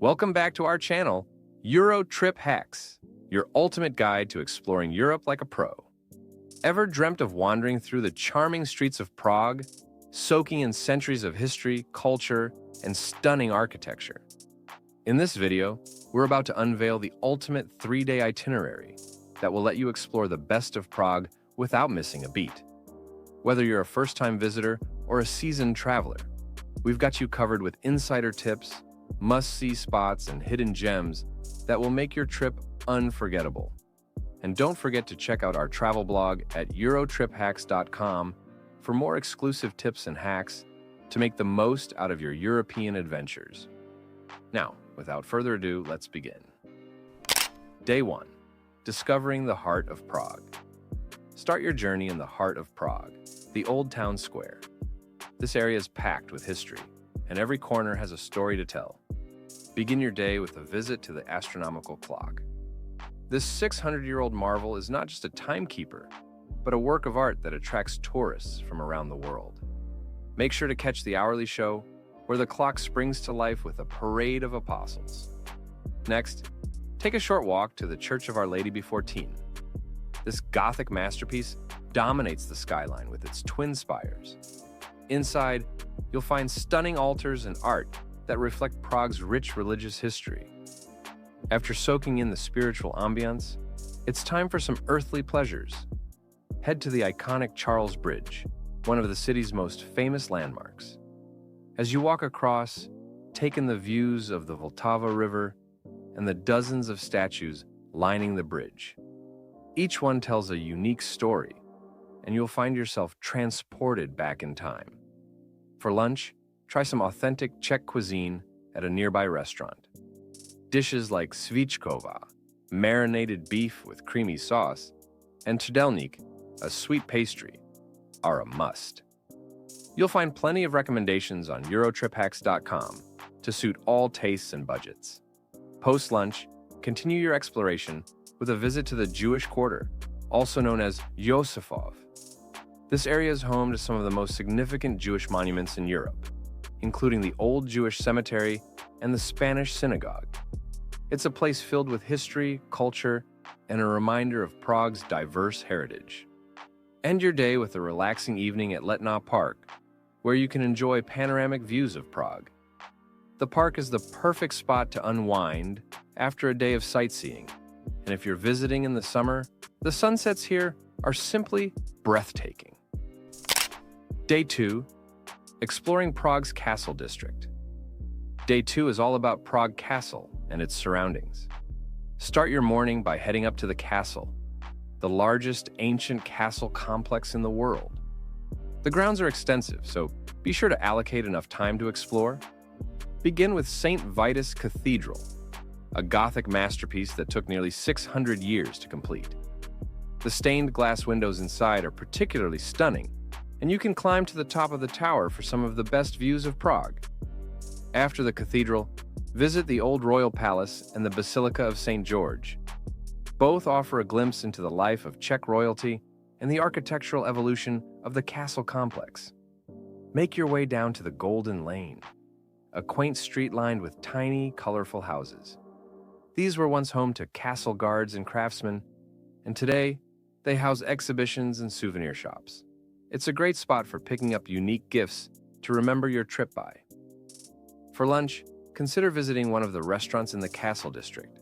Welcome back to our channel, Eurotrip Hacks, your ultimate guide to exploring Europe like a pro. Ever dreamt of wandering through the charming streets of Prague, soaking in centuries of history, culture, and stunning architecture? In this video, we're about to unveil the ultimate 3-day itinerary that will let you explore the best of Prague without missing a beat. Whether you're a first-time visitor or a seasoned traveler, we've got you covered with insider tips, must-see spots, and hidden gems that will make your trip unforgettable. And don't forget to check out our travel blog at eurotriphacks.com for more exclusive tips and hacks to make the most out of your European adventures. Now, without further ado, let's begin. Day 1. Discovering the heart of Prague. Start your journey in the heart of Prague, the Old Town Square. This area is packed with history, and every corner has a story to tell. Begin your day with a visit to the astronomical clock. This 600-year-old marvel is not just a timekeeper, but a work of art that attracts tourists from around the world. Make sure to catch the hourly show, where the clock springs to life with a parade of apostles. Next, take a short walk to the Church of Our Lady Before Teen. This Gothic masterpiece dominates the skyline with its twin spires. Inside, you'll find stunning altars and art that reflect Prague's rich religious history. After soaking in the spiritual ambience, it's time for some earthly pleasures. Head to the iconic Charles Bridge, one of the city's most famous landmarks. As you walk across, take in the views of the Vltava River and the dozens of statues lining the bridge. Each one tells a unique story, and you'll find yourself transported back in time. For lunch, try some authentic Czech cuisine at a nearby restaurant. Dishes like svíčková, marinated beef with creamy sauce, and trdelník, a sweet pastry, are a must. You'll find plenty of recommendations on eurotriphacks.com to suit all tastes and budgets. Post-lunch, continue your exploration with a visit to the Jewish Quarter, also known as Josefov. This area is home to some of the most significant Jewish monuments in Europe, including the Old Jewish Cemetery and the Spanish Synagogue. It's a place filled with history, culture, and a reminder of Prague's diverse heritage. End your day with a relaxing evening at Letná Park, where you can enjoy panoramic views of Prague. The park is the perfect spot to unwind after a day of sightseeing, and if you're visiting in the summer, the sunsets here are simply breathtaking. Day 2. Exploring Prague's Castle District. Day 2 is all about Prague Castle and its surroundings. Start your morning by heading up to the castle, the largest ancient castle complex in the world. The grounds are extensive, so be sure to allocate enough time to explore. Begin with St. Vitus Cathedral, a Gothic masterpiece that took nearly 600 years to complete. The stained glass windows inside are particularly stunning, and you can climb to the top of the tower for some of the best views of Prague. After the cathedral, visit the Old Royal Palace and the Basilica of St. George. Both offer a glimpse into the life of Czech royalty and the architectural evolution of the castle complex. Make your way down to the Golden Lane, a quaint street lined with tiny, colorful houses. These were once home to castle guards and craftsmen, and today they house exhibitions and souvenir shops. It's a great spot for picking up unique gifts to remember your trip by. For lunch, consider visiting one of the restaurants in the Castle District.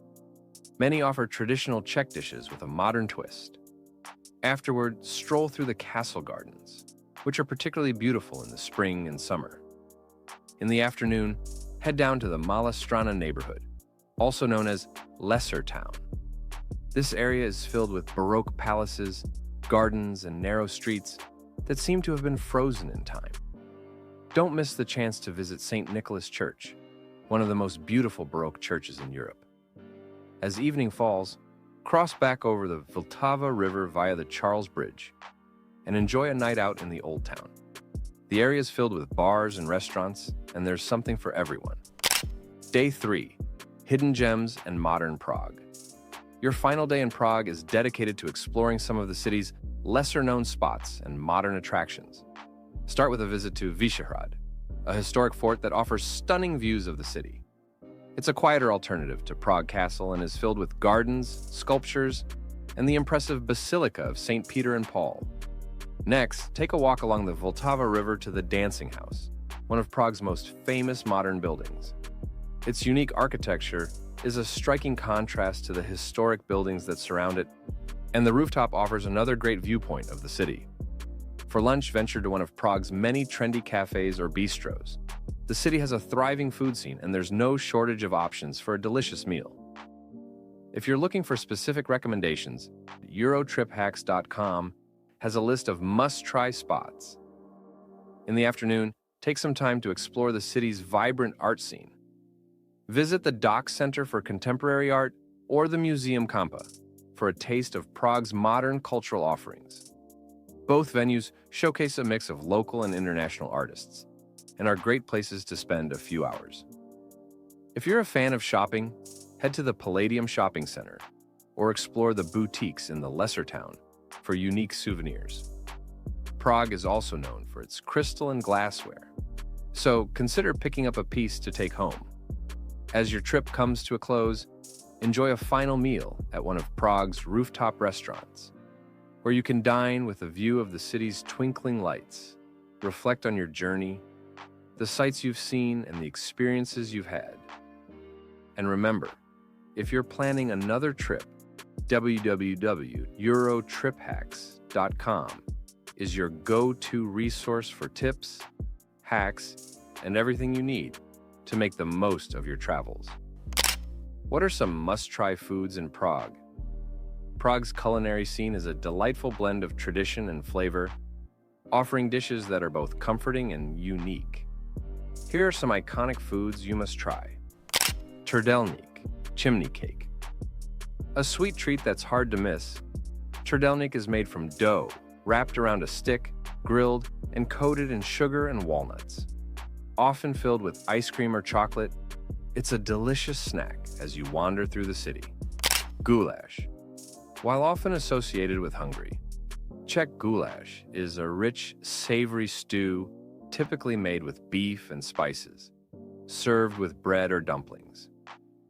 Many offer traditional Czech dishes with a modern twist. Afterward, stroll through the castle gardens, which are particularly beautiful in the spring and summer. In the afternoon, head down to the Malá Strana neighborhood, also known as Lesser Town. This area is filled with Baroque palaces, gardens, and narrow streets that seem to have been frozen in time. Don't miss the chance to visit St. Nicholas Church, one of the most beautiful Baroque churches in Europe. As evening falls, cross back over the Vltava River via the Charles Bridge and enjoy a night out in the Old Town. The area is filled with bars and restaurants, and there's something for everyone. Day 3. Hidden Gems and Modern Prague. Your final day in Prague is dedicated to exploring some of the city's lesser-known spots and modern attractions. Start with a visit to Vyšehrad, a historic fort that offers stunning views of the city. It's a quieter alternative to Prague Castle and is filled with gardens, sculptures, and the impressive Basilica of St. Peter and Paul. Next, take a walk along the Vltava River to the Dancing House, one of Prague's most famous modern buildings. Its unique architecture is a striking contrast to the historic buildings that surround it, and the rooftop offers another great viewpoint of the city. For lunch, venture to one of Prague's many trendy cafes or bistros. The city has a thriving food scene, and there's no shortage of options for a delicious meal. If you're looking for specific recommendations, Eurotriphacks.com has a list of must-try spots. In the afternoon, take some time to explore the city's vibrant art scene. Visit the Dock Center for Contemporary Art or the Museum Kampa for a taste of Prague's modern cultural offerings. Both venues showcase a mix of local and international artists and are great places to spend a few hours. If you're a fan of shopping, head to the Palladium Shopping Center or explore the boutiques in the lesser town for unique souvenirs. Prague is also known for its crystal and glassware, so consider picking up a piece to take home. As your trip comes to a close, enjoy a final meal at one of Prague's rooftop restaurants, where you can dine with a view of the city's twinkling lights, reflect on your journey, the sights you've seen, and the experiences you've had. And remember, if you're planning another trip, www.eurotriphacks.com is your go-to resource for tips, hacks, and everything you need to make the most of your travels. What are some must-try foods in Prague? Prague's culinary scene is a delightful blend of tradition and flavor, offering dishes that are both comforting and unique. Here are some iconic foods you must try. Trdelník, chimney cake. A sweet treat that's hard to miss. Trdelník is made from dough, wrapped around a stick, grilled, and coated in sugar and walnuts. Often filled with ice cream or chocolate, it's a delicious snack as you wander through the city. Goulash. While often associated with Hungary, Czech goulash is a rich, savory stew typically made with beef and spices, served with bread or dumplings.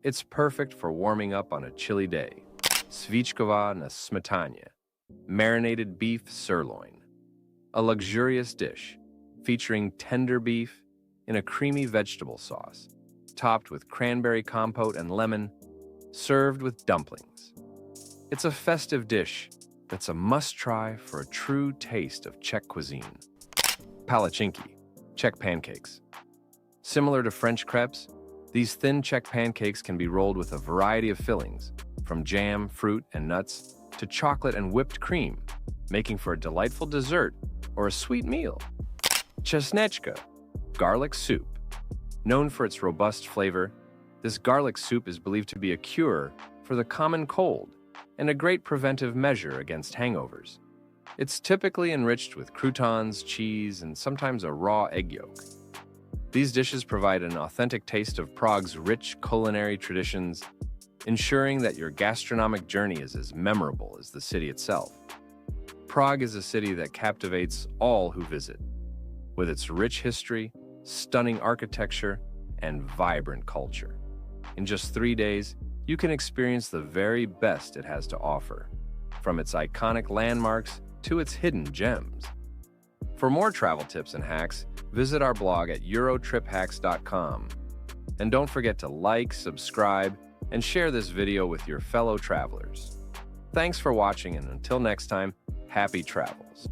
It's perfect for warming up on a chilly day. Svíčková na smetanie, marinated beef sirloin, a luxurious dish featuring tender beef in a creamy vegetable sauce, topped with cranberry compote and lemon, served with dumplings. It's a festive dish that's a must-try for a true taste of Czech cuisine. Palachinky, Czech pancakes. Similar to French crepes, these thin Czech pancakes can be rolled with a variety of fillings, from jam, fruit, and nuts to chocolate and whipped cream, making for a delightful dessert or a sweet meal. Česnečka, garlic soup. Known for its robust flavor, this garlic soup is believed to be a cure for the common cold and a great preventive measure against hangovers. It's typically enriched with croutons, cheese, and sometimes a raw egg yolk. These dishes provide an authentic taste of Prague's rich culinary traditions, ensuring that your gastronomic journey is as memorable as the city itself. Prague is a city that captivates all who visit, with its rich history, stunning architecture, and vibrant culture. In just 3 days, you can experience the very best it has to offer, from its iconic landmarks to its hidden gems. For more travel tips and hacks, visit our blog at Eurotriphacks.com. And don't forget to like, subscribe, and share this video with your fellow travelers. Thanks for watching, and until next time, happy travels.